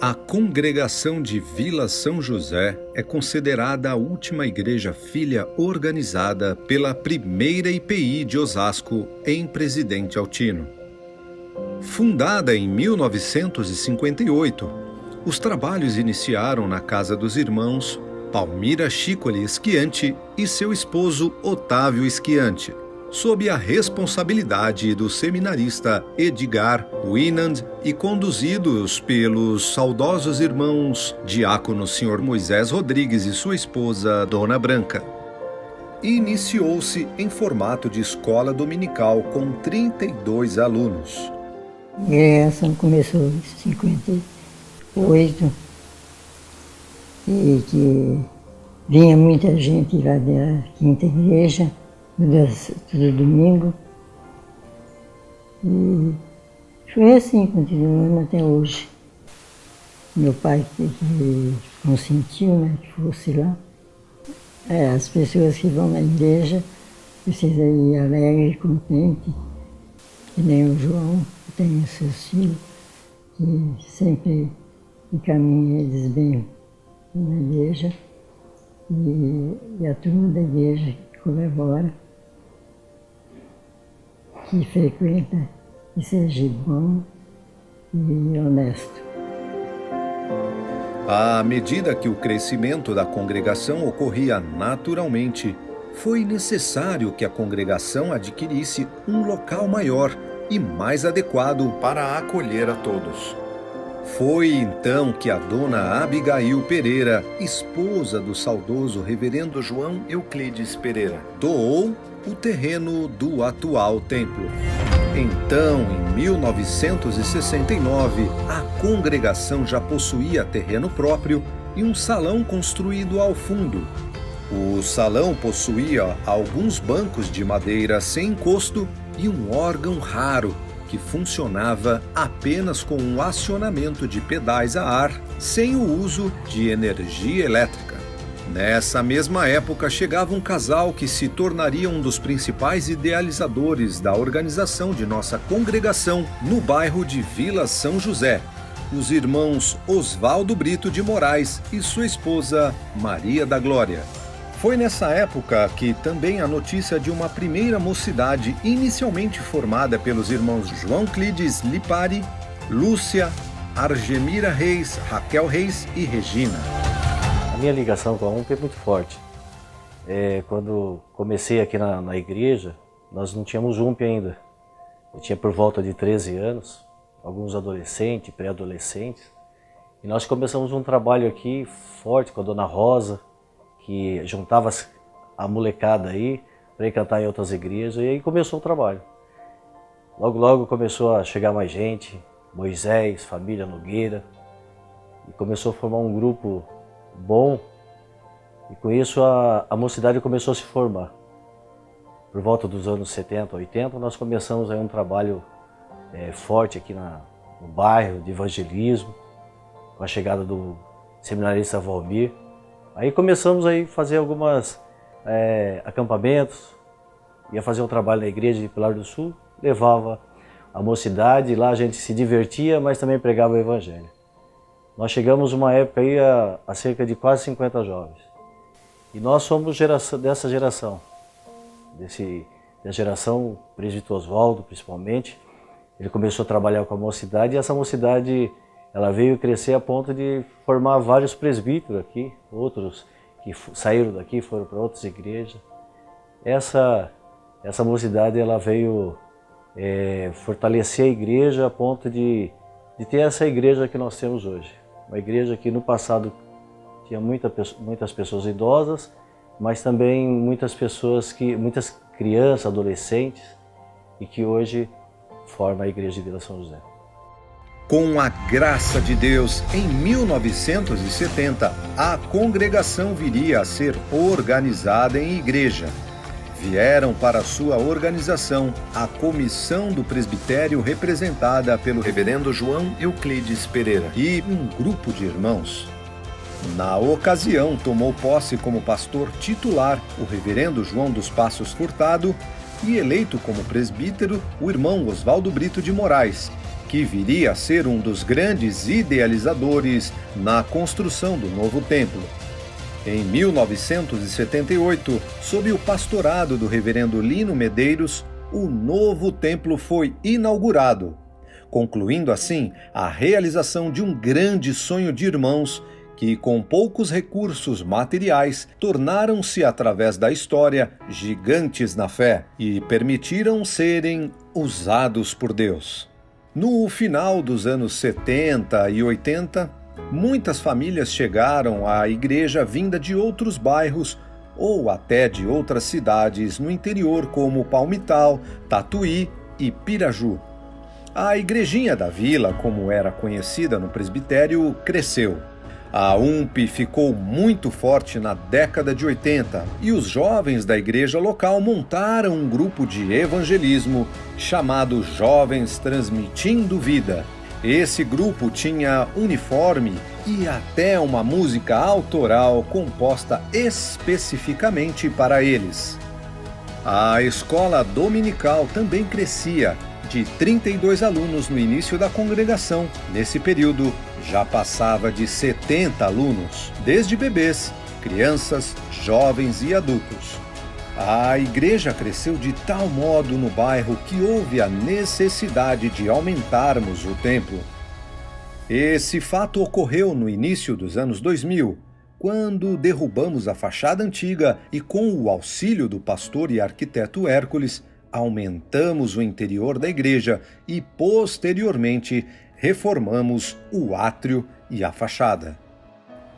A Congregação de Vila São José é considerada a última igreja filha organizada pela primeira IPI de Osasco em Presidente Altino. Fundada em 1958, os trabalhos iniciaram na casa dos irmãos Palmira Chicoli Schianti e seu esposo Otávio Schianti, sob a responsabilidade do seminarista Edgar Winand e conduzidos pelos saudosos irmãos diácono Sr. Moisés Rodrigues e sua esposa Dona Branca. Iniciou-se em formato de escola dominical com 32 alunos. A congregação começou em 58 e que vinha muita gente lá da quinta igreja, todo domingo, e foi assim, continuando até hoje. Meu pai que consentiu, né, que fosse lá. As pessoas que vão na igreja precisam ir alegre e contente, que nem o João, que tem os seus filhos, que sempre encaminha eles bem na igreja, e a turma da igreja que colabora, que frequenta, que seja bom e honesto. À medida que o crescimento da congregação ocorria naturalmente, foi necessário que a congregação adquirisse um local maior e mais adequado para acolher a todos. Foi então que a dona Abigail Pereira, esposa do saudoso reverendo João Euclides Pereira, doou o terreno do atual templo. Então, em 1969, a congregação já possuía terreno próprio e um salão construído ao fundo. O salão possuía alguns bancos de madeira sem encosto e um órgão raro, que funcionava apenas com um acionamento de pedais a ar, sem o uso de energia elétrica. Nessa mesma época chegava um casal que se tornaria um dos principais idealizadores da organização de nossa congregação no bairro de Vila São José, os irmãos Osvaldo Brito de Moraes e sua esposa Maria da Glória. Foi nessa época que também a notícia de uma primeira mocidade inicialmente formada pelos irmãos João Clides Lipari, Lúcia, Argemira Reis, Raquel Reis e Regina. A minha ligação com a UMP é muito forte. Quando comecei aqui na igreja, nós não tínhamos UMP ainda. Eu tinha por volta de 13 anos, alguns adolescentes, pré-adolescentes, e nós começamos um trabalho aqui forte com a dona Rosa, que juntava a molecada aí para ir cantar em outras igrejas, e aí começou o trabalho. Logo, logo começou a chegar mais gente, Moisés, família Nogueira, e começou a formar um grupo bom, e com isso a mocidade começou a se formar. Por volta dos anos 70, 80, nós começamos aí um trabalho forte aqui no bairro, de evangelismo, com a chegada do seminarista Valmir. Aí começamos a fazer alguns acampamentos, ia fazer um trabalho na igreja de Pilar do Sul, levava a mocidade, lá a gente se divertia, mas também pregava o evangelho. Nós chegamos uma época aí a cerca de quase 50 jovens. E nós somos dessa geração, da geração presbítero Osvaldo principalmente. Ele começou a trabalhar com a mocidade, e essa mocidade ela veio crescer a ponto de formar vários presbíteros aqui, outros que saíram daqui, foram para outras igrejas. Essa mocidade ela veio fortalecer a igreja a ponto de ter essa igreja que nós temos hoje. Uma igreja que no passado tinha muitas pessoas idosas, mas também muitas crianças, adolescentes, e que hoje forma a igreja de Vila São José. Com a graça de Deus, em 1970, a congregação viria a ser organizada em igreja. Vieram para sua organização a comissão do presbitério representada pelo reverendo João Euclides Pereira e um grupo de irmãos. Na ocasião, tomou posse como pastor titular o reverendo João dos Passos Furtado e eleito como presbítero o irmão Osvaldo Brito de Moraes, que viria a ser um dos grandes idealizadores na construção do novo templo. Em 1978, sob o pastorado do reverendo Lino Medeiros, o novo templo foi inaugurado, concluindo assim a realização de um grande sonho de irmãos que, com poucos recursos materiais, tornaram-se, através da história, gigantes na fé e permitiram serem usados por Deus. No final dos anos 70 e 80, muitas famílias chegaram à igreja vinda de outros bairros ou até de outras cidades no interior, como Palmital, Tatuí e Piraju. A igrejinha da vila, como era conhecida no presbitério, cresceu. A UMP ficou muito forte na década de 80 e os jovens da igreja local montaram um grupo de evangelismo chamado Jovens Transmitindo Vida. Esse grupo tinha uniforme e até uma música autoral composta especificamente para eles. A escola dominical também crescia, de 32 alunos no início da congregação. Nesse período, já passava de 70 alunos, desde bebês, crianças, jovens e adultos. A igreja cresceu de tal modo no bairro que houve a necessidade de aumentarmos o templo. Esse fato ocorreu no início dos anos 2000, quando derrubamos a fachada antiga e, com o auxílio do pastor e arquiteto Hércules, aumentamos o interior da igreja e, posteriormente, reformamos o átrio e a fachada.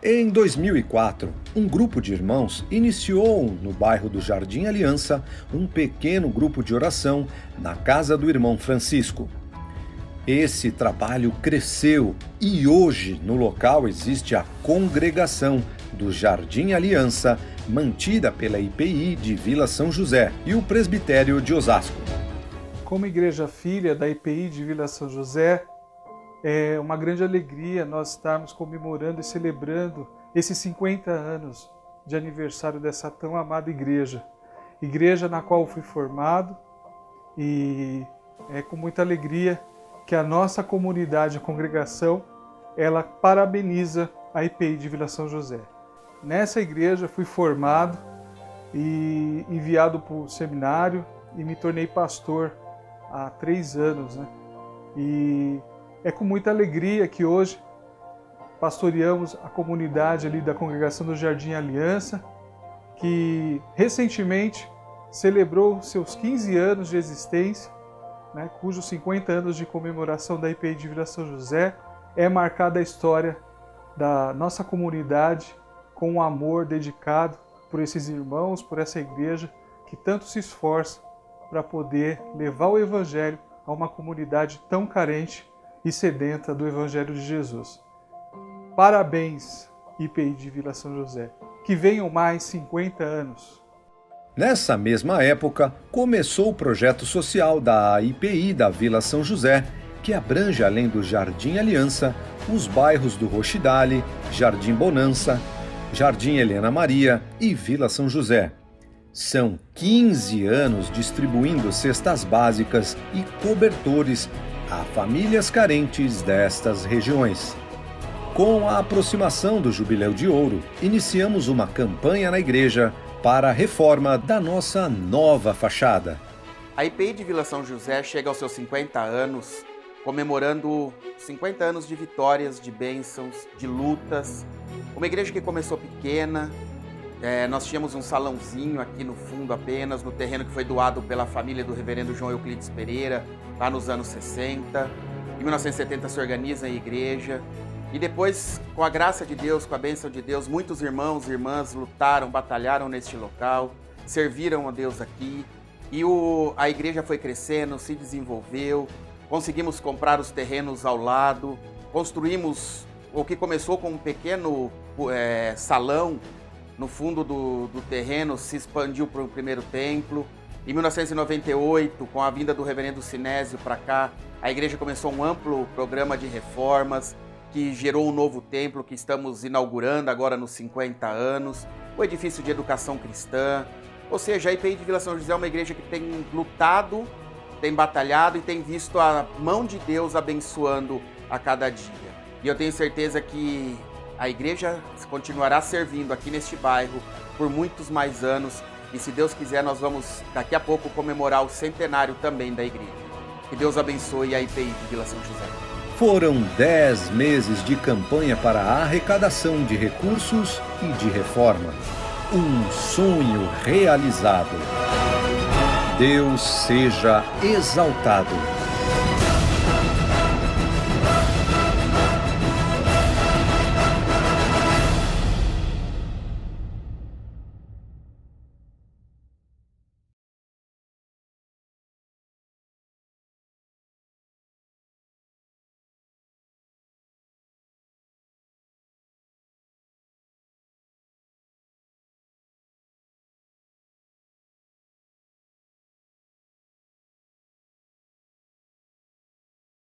Em 2004, um grupo de irmãos iniciou, no bairro do Jardim Aliança, um pequeno grupo de oração na casa do irmão Francisco. Esse trabalho cresceu e hoje no local existe a congregação do Jardim Aliança, mantida pela IPI de Vila São José e o presbitério de Osasco. Como igreja filha da IPI de Vila São José, é uma grande alegria nós estarmos comemorando e celebrando esses 50 anos de aniversário dessa tão amada igreja. Igreja na qual fui formado, e é com muita alegria que a nossa comunidade, a congregação, ela parabeniza a IPI de Vila São José. Nessa igreja fui formado e enviado para o seminário e me tornei pastor há 3 anos, né? E é com muita alegria que hoje pastoreamos a comunidade ali da congregação do Jardim Aliança, que recentemente celebrou seus 15 anos de existência, né, cujos 50 anos de comemoração da IPI de Vila São José é marcada a história da nossa comunidade com um amor dedicado por esses irmãos, por essa igreja que tanto se esforça para poder levar o Evangelho a uma comunidade tão carente e sedenta do Evangelho de Jesus. Parabéns, IPI de Vila São José. Que venham mais 50 anos. Nessa mesma época, começou o projeto social da IPI da Vila São José, que abrange, além do Jardim Aliança, os bairros do Rochidale, Jardim Bonança, Jardim Helena Maria e Vila São José. São 15 anos distribuindo cestas básicas e cobertores a famílias carentes destas regiões. Com a aproximação do Jubileu de Ouro, iniciamos uma campanha na igreja para a reforma da nossa nova fachada. A IPI de Vila São José chega aos seus 50 anos, comemorando 50 anos de vitórias, de bênçãos, de lutas. Uma igreja que começou pequena, nós tínhamos um salãozinho aqui no fundo apenas, no terreno que foi doado pela família do reverendo João Euclides Pereira, lá nos anos 60. Em 1970 se organiza a igreja. E depois, com a graça de Deus, com a bênção de Deus, muitos irmãos e irmãs lutaram, batalharam neste local, serviram a Deus aqui. E a igreja foi crescendo, se desenvolveu, conseguimos comprar os terrenos ao lado, construímos o que começou com um pequeno salão no fundo do terreno, se expandiu para o primeiro templo. Em 1998, com a vinda do reverendo Sinésio para cá, a igreja começou um amplo programa de reformas, que gerou um novo templo que estamos inaugurando agora nos 50 anos, o edifício de educação cristã. Ou seja, a IPI de Vila São José é uma igreja que tem lutado tem batalhado e tem visto a mão de Deus abençoando a cada dia. E eu tenho certeza que a igreja continuará servindo aqui neste bairro por muitos mais anos. E se Deus quiser, nós vamos daqui a pouco comemorar o centenário também da igreja. Que Deus abençoe a IPI de Vila São José. Foram 10 meses de campanha para a arrecadação de recursos e de reforma. Um sonho realizado. Deus seja exaltado.